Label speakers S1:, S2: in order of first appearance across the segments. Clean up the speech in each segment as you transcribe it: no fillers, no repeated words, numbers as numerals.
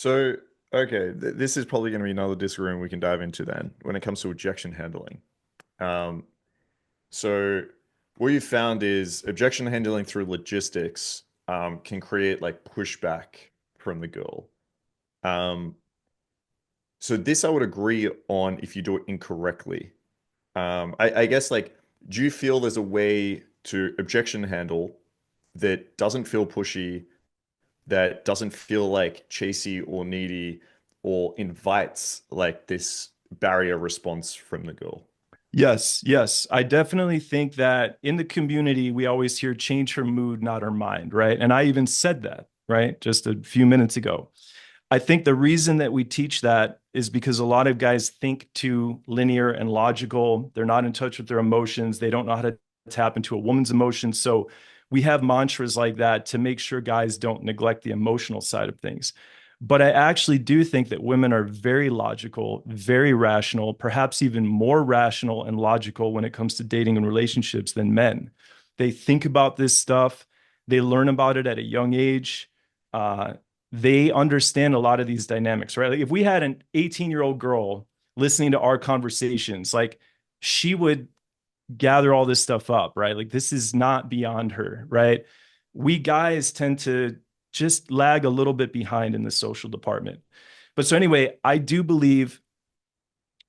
S1: So, okay, this is probably going to be another disagreement we can dive into then when it comes to objection handling. Um, so, what you found is objection handling through logistics can create like pushback from the girl. Um, so this I would agree on if you do it incorrectly. I guess like, do you feel there's a way to objection handle that doesn't feel pushy, that doesn't feel like chasey or needy, or invites like this barrier response from the girl?
S2: Yes, yes. I definitely think that in the community, we always hear change her mood, not her mind, right? And I even said that, right? Just a few minutes ago. I think the reason that we teach that is because a lot of guys think too linear and logical. They're not in touch with their emotions. They don't know how to tap into a woman's emotions. So we have mantras like that to make sure guys don't neglect the emotional side of things. But I actually do think that women are very logical, very rational, perhaps even more rational and logical when it comes to dating and relationships than men. They think about this stuff, they learn about it at a young age. Uh, they understand a lot of these dynamics, right? Like if we had an 18-year-old girl listening to our conversations, like she would gather all this stuff up, right? Like this is not beyond her, right? We guys tend to just lag a little bit behind in the social department. But so anyway, I do believe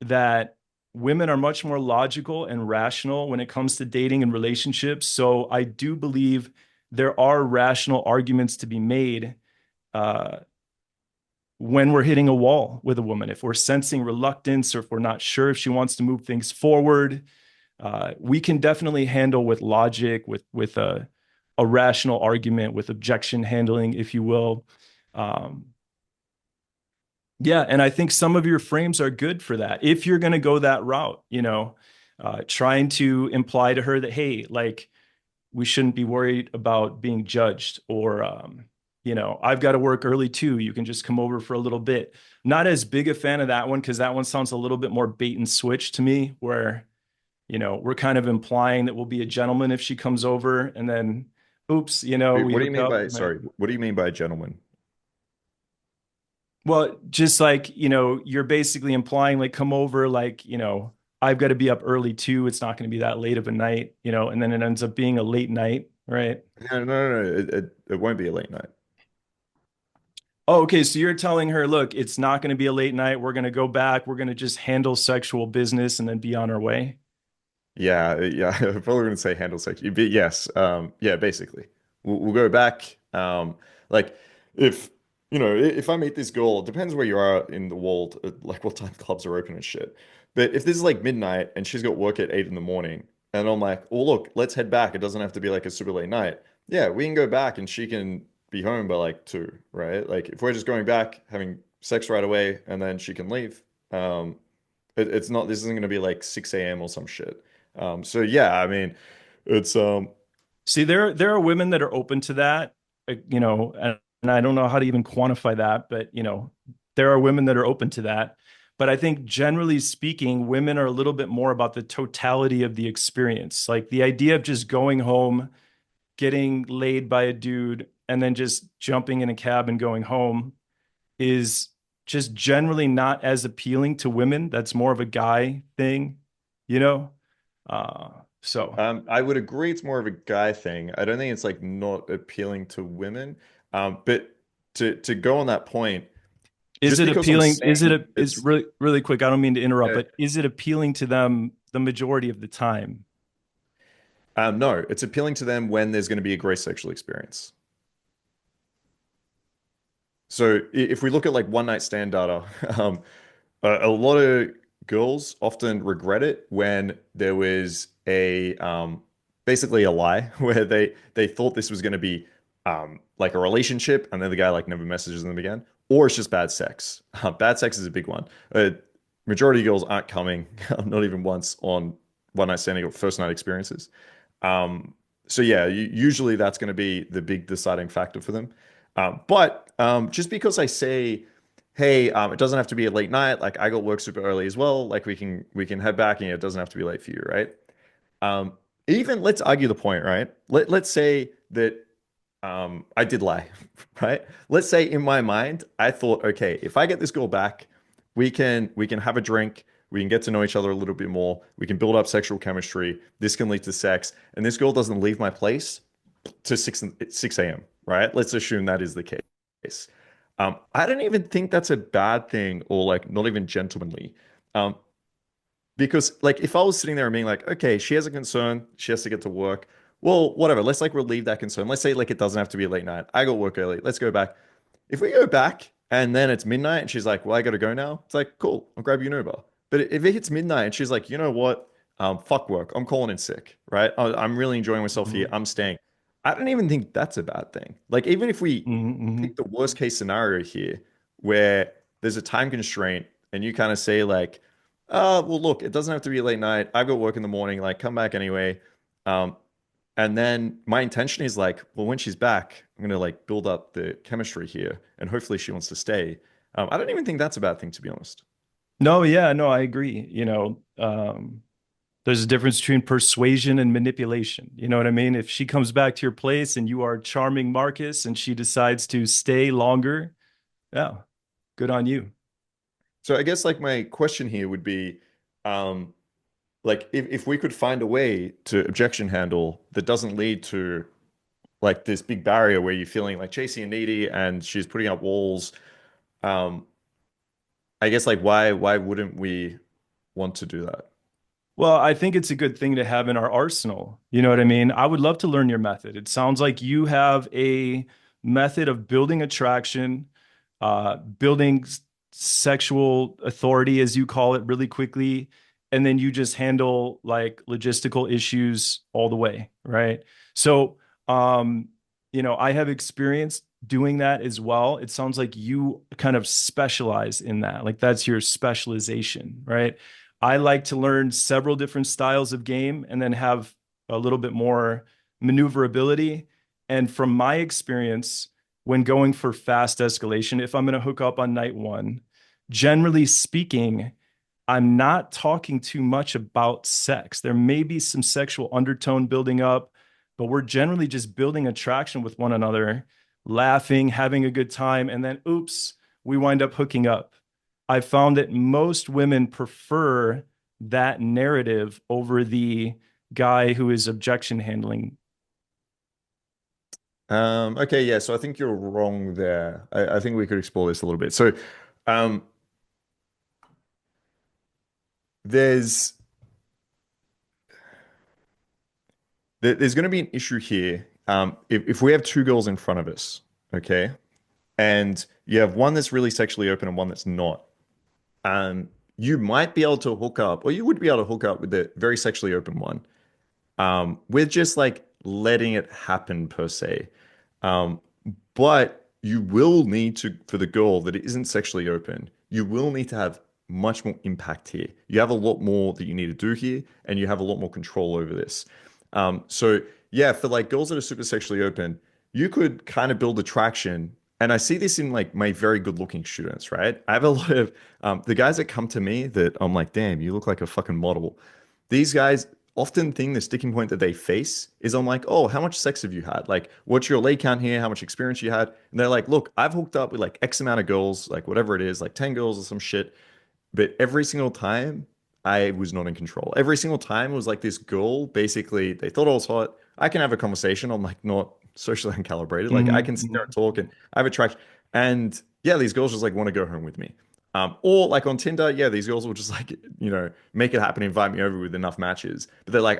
S2: that women are much more logical and rational when it comes to dating and relationships. So I do believe there are rational arguments to be made uh, when we're hitting a wall with a woman. If we're sensing reluctance or if we're not sure if she wants to move things forward, we can definitely handle with logic, with a rational argument, with objection handling, if you will. Um, yeah, and I think some of your frames are good for that. If you're going to go that route, trying to imply to her that, hey, like we shouldn't be worried about being judged, or I've got to work early too, you can just come over for a little bit. Not as big a fan of that one because that one sounds a little bit more bait and switch to me, where we're kind of implying that we'll be a gentleman if she comes over, and then oops,
S1: Wait,
S2: we
S1: what do you
S2: hook
S1: mean
S2: up.
S1: by, sorry, what do you mean by a gentleman?
S2: Well, just like, you're basically implying like come over, like, I've got to be up early too. It's not going to be that late of a night, and then it ends up being a late night, right?
S1: No, no, no, no. It won't be a late night.
S2: Oh, okay. So you're telling her, look, it's not going to be a late night. We're going to go back. We're going to just handle sexual business and then be on our way.
S1: Yeah, yeah. I'm probably going to say handle sex, but yes, yeah, basically, we'll go back. Like if if I meet this girl, it depends where you are in the world, like what time clubs are open and shit. But if this is like midnight and she's got work at 8 in the morning, and I'm like, oh look, let's head back. It doesn't have to be like a super late night. Yeah, we can go back and she can be home by like 2, right? Like if we're just going back, having sex right away, and then she can leave. It's not. This isn't going to be like 6 a.m. or some shit. So yeah, I mean, it's
S2: See, there are women that are open to that, and I don't know how to even quantify that, but there are women that are open to that. But I think generally speaking, women are a little bit more about the totality of the experience. Like the idea of just going home, getting laid by a dude, and then just jumping in a cab and going home is just generally not as appealing to women. That's more of a guy thing, you know? Uh, so
S1: I would agree it's more of a guy thing. I don't think it's like not appealing to women. But to go on that point,
S2: is
S1: just
S2: it
S1: because I'm
S2: appealing?
S1: saying
S2: Is
S1: it's
S2: really, really quick. I don't mean to interrupt,
S1: uh,
S2: but is it appealing to them the majority of the time?
S1: no, it's appealing to them when there's going to be a great sexual experience. So if we look at like one night stand data, a lot of girls often regret it when there was a basically a lie where they thought this was going to be like a relationship, and then the guy like never messages them again, or it's just bad sex. Bad sex is a big one. Majority of girls aren't coming, not even once, on one night standing or first night experiences. So yeah, usually that's going to be the big deciding factor for them. But just because I say, hey, it doesn't have to be a late night. Like I got work super early as well. Like we can head back, and it doesn't have to be late for you, right? Um, Even let's argue the point, right? Let's say that I did lie, right? Let's say in my mind, I thought, okay, if I get this girl back, we can have a drink, we can get to know each other a little bit more, we can build up sexual chemistry, this can lead to sex, and this girl doesn't leave my place to 6 a.m., right? Let's assume that is the case. I don't even think that's a bad thing or like not even gentlemanly. Um, because like if I was sitting there and being like, okay, she has a concern, she has to get to work. Well, whatever. Let's like relieve that concern. Let's say like it doesn't have to be late night. I got work early. Let's go back. If we go back and then it's midnight and she's like, well, I gotta go now. It's like, cool, I'll grab you an Uber. But if it hits midnight and she's like, you know what? Fuck work. I'm calling in sick, right? I'm really enjoying myself here.
S2: Mhm.
S1: I'm staying. I don't even think that's a bad thing. Like even if we
S2: Mhm,
S1: pick
S2: mhm.
S1: the worst case scenario here where there's a time constraint and you kind of say like, well, look, it doesn't have to be a late night. I've got work in the morning. Like, come back anyway. Um, and then my intention is like, well, when she's back, I'm gonna like build up the chemistry here, and hopefully she wants to stay. I don't even think that's a bad thing, to be honest.
S2: No, yeah, no, I agree. There's a difference between persuasion and manipulation. You know what I mean? If she comes back to your place and you are charming Marcus and she decides to stay longer, yeah, good on you.
S1: So I guess like my question here would be, um, like if we could find a way to objection handle that doesn't lead to like this big barrier where you're feeling like chasey and needy and she's putting up walls. Um, I guess like why wouldn't we want to do that?
S2: Well, I think it's a good thing to have in our arsenal. You know what I mean? I would love to learn your method. It sounds like you have a method of building attraction, building sexual authority, as you call it, really quickly. And then you just handle like logistical issues all the way, right? So, um, I have experience doing that as well. It sounds like you kind of specialize in that. Like that's your specialization, right? I like to learn several different styles of game and then have a little bit more maneuverability. And from my experience, when going for fast escalation, if I'm going to hook up on night one, generally speaking, I'm not talking too much about sex. There may be some sexual undertone building up, but we're generally just building attraction with one another, laughing, having a good time, and then oops, we wind up hooking up. I found that most women prefer that narrative over the guy who is objection handling.
S1: Okay, yeah, so I think you're wrong there. I think we could explore this a little bit. So, um, there's there's going to be an issue here. If we have two girls in front of us, okay, and you have one that's really sexually open and one that's not, you might be able to hook up, or you would be able to hook up with the very sexually open one, with just like letting it happen per se. Um, but you will need to, for the girl that isn't sexually open, you will need to have much more impact here. You have a lot more that you need to do here, and you have a lot more control over this. So yeah, for like girls that are super sexually open, you could kind of build attraction. And I see this in like my very good looking students, right? I have a lot of the guys that come to me that I'm like, damn, you look like a fucking model. These guys often think the sticking point that they face is I'm like, oh, how much sex have you had? Like, what's your leg count here? How much experience you had? And they're like, look, I've hooked up with like X amount of girls, like whatever it is, like 10 girls or some shit. But every single time I was not in control. Every single time it was like this girl, basically, they thought I was hot. I can have a conversation. I'm like not socially uncalibrated. Like I
S2: Mhm,
S1: can sit there and
S2: mhm.
S1: talk and I have attraction. And yeah, these girls just like want to go home with me. Or like on Tinder, yeah, these girls will just like, make it happen, invite me over with enough matches. But they're like,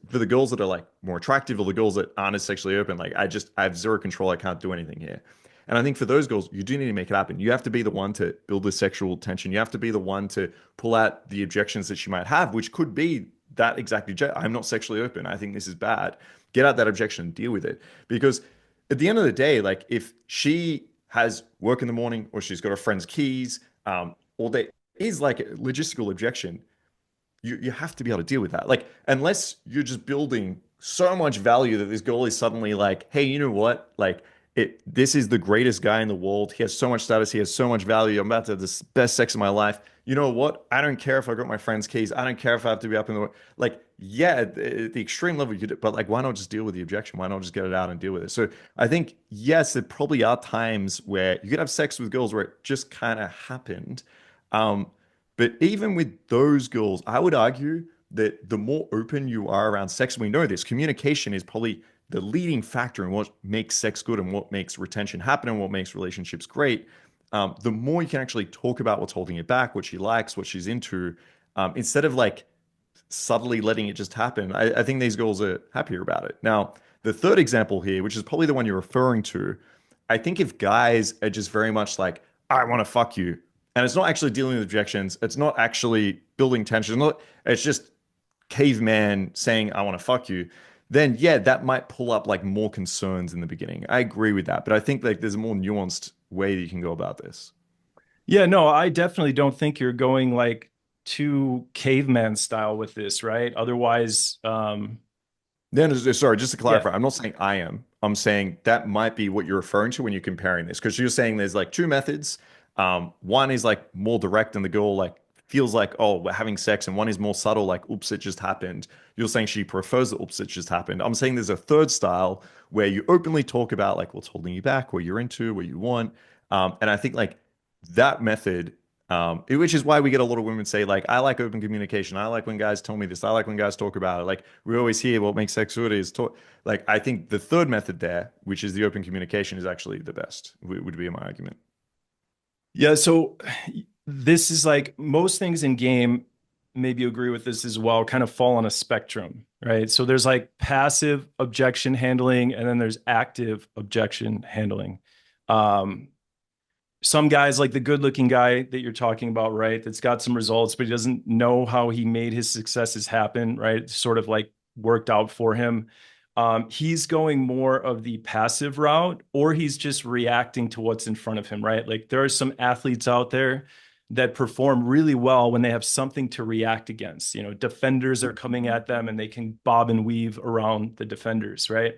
S1: for the girls that are like more attractive or the girls that aren't as sexually open, like I have zero control. I can't do anything here. And I think for those girls, you do need to make it happen. You have to be the one to build the sexual tension. You have to be the one to pull out the objections that she might have, which could be that exact objection. I'm not sexually open. I think this is bad. Get out that objection and deal with it. Because at the end of the day, like if she has work in the morning or she's got her friend's keys, or there is like a logistical objection, you have to be able to deal with that. Like, unless you're just building so much value that this girl is suddenly like, hey, you know what? Like, this is the greatest guy in the world. He has so much status. He has so much value. I'm about to have the best sex of my life. You know what? I don't care if I got my friend's keys. I don't care if I have to be up in the like. Yeah, at the extreme level, you could, but like, why not just deal with the objection? Why not just get it out and deal with it? So I think, yes, there probably are times where you could have sex with girls where it just kind of happened. Um, but even with those girls, I would argue that the more open you are around sex, we know this, communication is probably the leading factor in what makes sex good and what makes retention happen and what makes relationships great. The more you can actually talk about what's holding it back, what she likes, what she's into, instead of like, subtly letting it just happen, I think these girls are happier about it. Now, the third example here, which is probably the one you're referring to, I think if guys are just very much like, I want to fuck you, and it's not actually dealing with objections, it's not actually building tension, it's just caveman saying, I want to fuck you, then yeah, that might pull up like more concerns in the beginning. I agree with that, but I think like there's a more nuanced way that you can go about this.
S2: Yeah, no, I definitely don't think you're going like too caveman style with this, right? Otherwise,
S1: Then, sorry, just to
S2: yeah.
S1: clarify, I'm not saying I am. I'm saying that might be what you're referring to when you're comparing this, because you're saying there's like two methods. One is like more direct, and the girl like feels like, oh, we're having sex, and one is more subtle, like, oops, it just happened. You're saying she prefers the oops, it just happened. I'm saying there's a third style where you openly talk about like what's holding you back, what you're into, what you want. And I think like that method, which is why we get a lot of women say, like, I like open communication. I like when guys tell me this. I like when guys talk about it. Like, we always hear what makes sex good is talk. Like, I think the third method there, which is the open communication, is actually the best, would be my argument.
S2: Yeah, so this is like most things in game, maybe you agree with this as well, kind of fall on a spectrum, right? So there's like passive objection handling and then there's active objection handling. Um, some guys like the good looking guy that you're talking about, right? That's got some results, but he doesn't know how he made his successes happen, right? It's sort of like worked out for him. He's going more of the passive route, or he's just reacting to what's in front of him, right? Like there are some athletes out there that perform really well when they have something to react against. You know, defenders are coming at them and they can bob and weave around the defenders, right?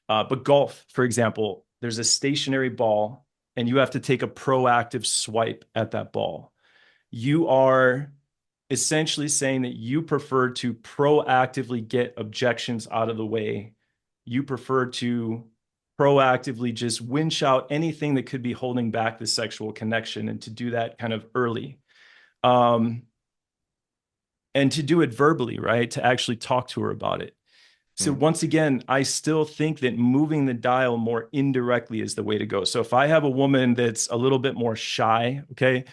S2: But golf, for example, there's a stationary ball and you have to take a proactive swipe at that ball. You are essentially saying that you prefer to proactively get objections out of the way. You prefer to proactively just winch out anything that could be holding back the sexual connection and to do that kind of early. Um, and to do it verbally, right? To actually talk to her about it. So
S1: Hmm.
S2: once again, I still think that moving the dial more indirectly is the way to go. So if I have a woman that's a little bit more shy, okay,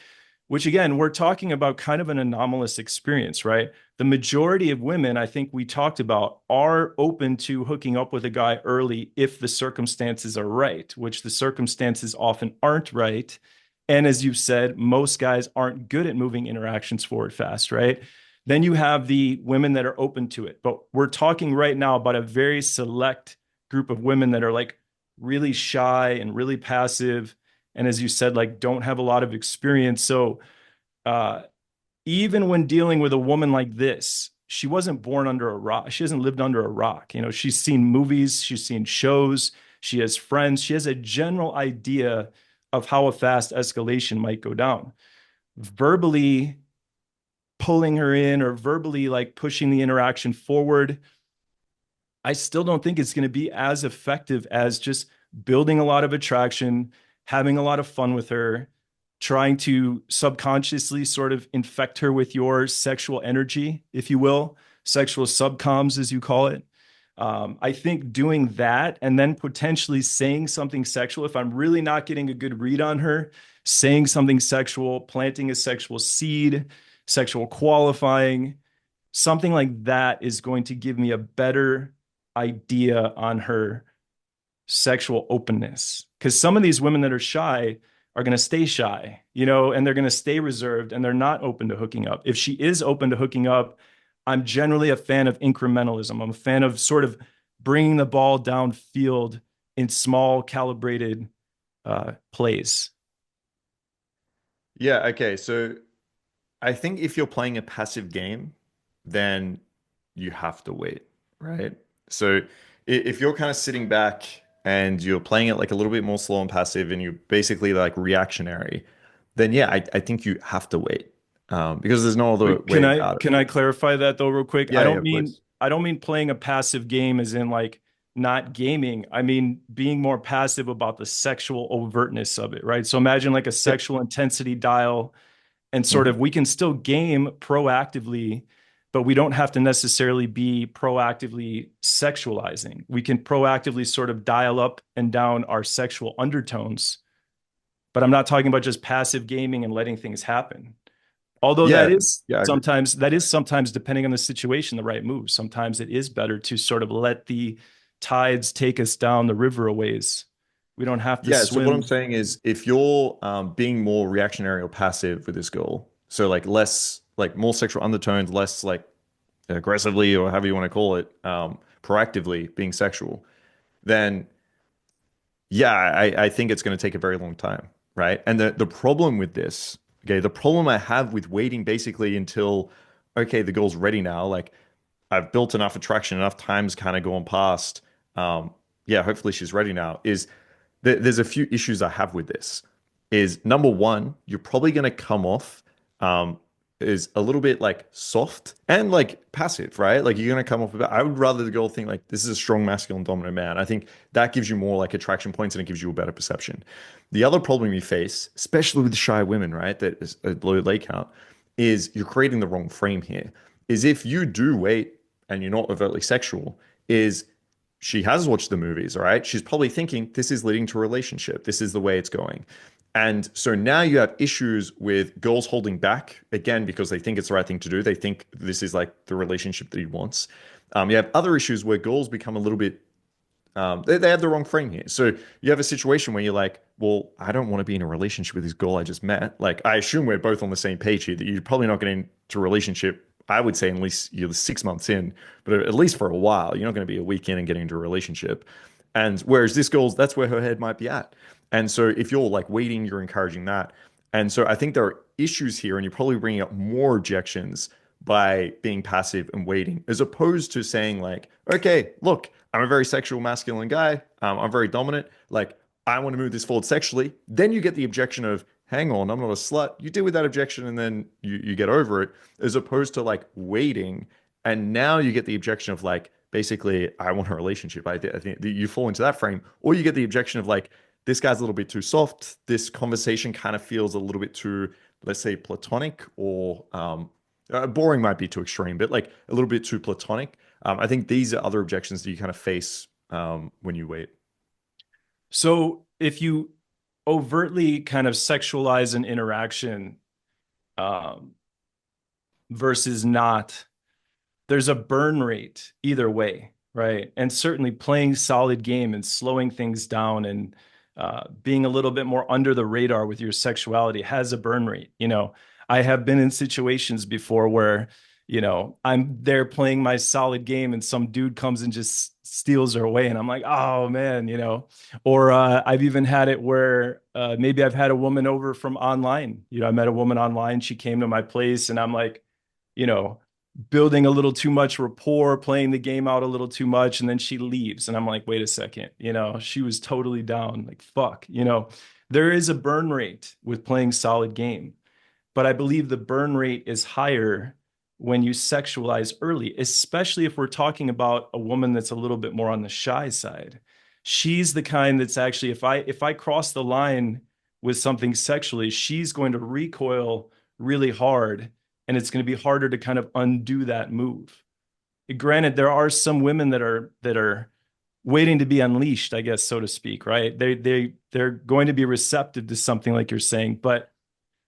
S2: which again, we're talking about kind of an anomalous experience, right? The majority of women, I think we talked about, are open to hooking up with a guy early if the circumstances are right, which the circumstances often aren't right. And as you've said, most guys aren't good at moving interactions forward fast, right? Then you have the women that are open to it. But we're talking right now about a very select group of women that are like really shy and really passive. And as you said, like don't have a lot of experience. So uh, even when dealing with a woman like this, she wasn't born under a rock. She hasn't lived under a rock. You know, she's seen movies, she's seen shows, she has friends, she has a general idea of how a fast escalation might go down. Verbally pulling her in or verbally like pushing the interaction forward, I still don't think it's going to be as effective as just building a lot of attraction, having a lot of fun with her, trying to subconsciously sort of infect her with your sexual energy, if you will, sexual subcoms, as you call it. I think doing that and then potentially saying something sexual, if I'm really not getting a good read on her, saying something sexual, planting a sexual seed, sexual qualifying, something like that is going to give me a better idea on her sexual openness. Because some of these women that are shy are going to stay shy, you know, and they're going to stay reserved and they're not open to hooking up. If she is open to hooking up, I'm generally a fan of incrementalism. I'm a fan of sort of bringing the ball downfield in small calibrated plays.
S1: Yeah, okay. So I think if you're playing a passive game, then you have to wait, right? So if you're kind of sitting back and you're playing it like a little bit more slow and passive and you're basically like reactionary, then yeah, I think you have to wait. because there's no other
S2: Wait,
S1: way
S2: can I
S1: about it.
S2: can I clarify that though real quick?
S1: Yeah, yeah, please.
S2: I don't mean playing a passive game as in like not gaming. I mean being more passive about the sexual overtness of it, right? So imagine like a
S1: Yeah.
S2: sexual intensity dial and sort
S1: Mhm.
S2: of we can still game proactively, but we don't have to necessarily be proactively sexualizing. We can proactively sort of dial up and down our sexual undertones, but I'm not talking about just passive gaming and letting things happen. Although
S1: Yeah, yeah, I agree.
S2: that is sometimes depending on the situation, the right move. Sometimes it is better to sort of let the tides take us down the river a ways. We don't have to
S1: Yeah, so what I'm
S2: swim.
S1: saying is if you're being more reactionary or passive with this girl, so like less, like more sexual undertones, less like aggressively or however you want to call it, proactively being sexual, then yeah, I think it's going to take a very long time, right? And the problem with this, okay, the problem I have with waiting basically until, okay, the girl's ready now, like I've built enough attraction, enough time's kind of gone past. Yeah, hopefully she's ready now. Is there's a few issues I have with this. Is number one, you're probably going to come off um, is a little bit like soft and like passive, right? Like you're going to come off a bit. I would rather the girl think like this is a strong, masculine, dominant man. I think that gives you more like attraction points and it gives you a better perception. The other problem you face, especially with shy women, right, that is a low leg count, is you're creating the wrong frame here. Is if you do wait and you're not overtly sexual, is she has watched the movies, all right? She's probably thinking this is leading to a relationship. This is the way it's going. And so now you have issues with girls holding back again because they think it's the right thing to do. They think this is like the relationship that he wants. You have other issues where girls become a little bit they have the wrong frame here. So you have a situation where you're like, well, I don't want to be in a relationship with this girl I just met. Like, I assume we're both on the same page here that you're probably not getting into a relationship. I would say at least you're 6 months in, but at least for a while, you're not going to be a week in and getting into a relationship. And whereas this girl's, that's where her head might be at. And so if you're like waiting, you're encouraging that. And so I think there are issues here, and you're probably bringing up more objections by being passive and waiting, as opposed to saying like, okay, look, I'm a very sexual, masculine guy. I'm very dominant. Like, I want to move this forward sexually. Then you get the objection of, hang on, I'm not a slut. You deal with that objection and then you get over it, as opposed to like waiting. And now you get the objection of like, basically, I want a relationship. I think you fall into that frame, or you get the objection of like, this guy's a little bit too soft. This conversation kind of feels a little bit too, let's say, platonic, or boring might be too extreme, but like a little bit too platonic. I think these are other objections that you kind of face when you wait.
S2: So if you overtly kind of sexualize an interaction um, versus not, there's a burn rate either way, right? And certainly playing solid game and slowing things down and being a little bit more under the radar with your sexuality has a burn rate. You know, I have been in situations before where, you know, I'm there playing my solid game and some dude comes and just steals her away. And I'm like, oh man, you know, or I've even had it where maybe I've had a woman over from online. You know, I met a woman online. She came to my place and I'm like, you know, building a little too much rapport, playing the game out a little too much, and then she leaves. And I'm like, wait a second, you know, she was totally down. Like, fuck, you know, there is a burn rate with playing solid game, but I believe the burn rate is higher when you sexualize early, especially if we're talking about a woman that's a little bit more on the shy side. She's the kind that's actually, if I cross the line with something sexually, she's going to recoil really hard and it's going to be harder to kind of undo that move. Granted, there are some women that are waiting to be unleashed, I guess, so to speak, right? They're going to be receptive to something like you're saying, but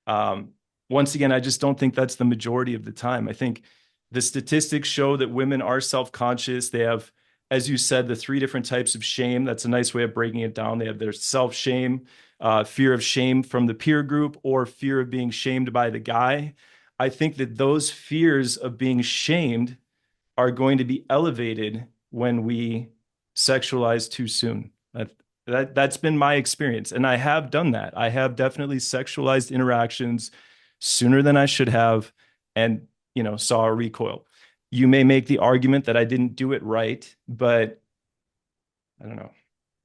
S2: um, once again, I just don't think that's the majority of the time. I think the statistics show that women are self-conscious. They have, as you said, the three different types of shame. That's a nice way of breaking it down. They have their self-shame, fear of shame from the peer group, or fear of being shamed by the guy. I think that those fears of being shamed are going to be elevated when we sexualize too soon. That's been my experience, and I have done that. I have definitely sexualized interactions sooner than I should have, and you know, saw a recoil. You may make the argument that I didn't do it right, but I don't know.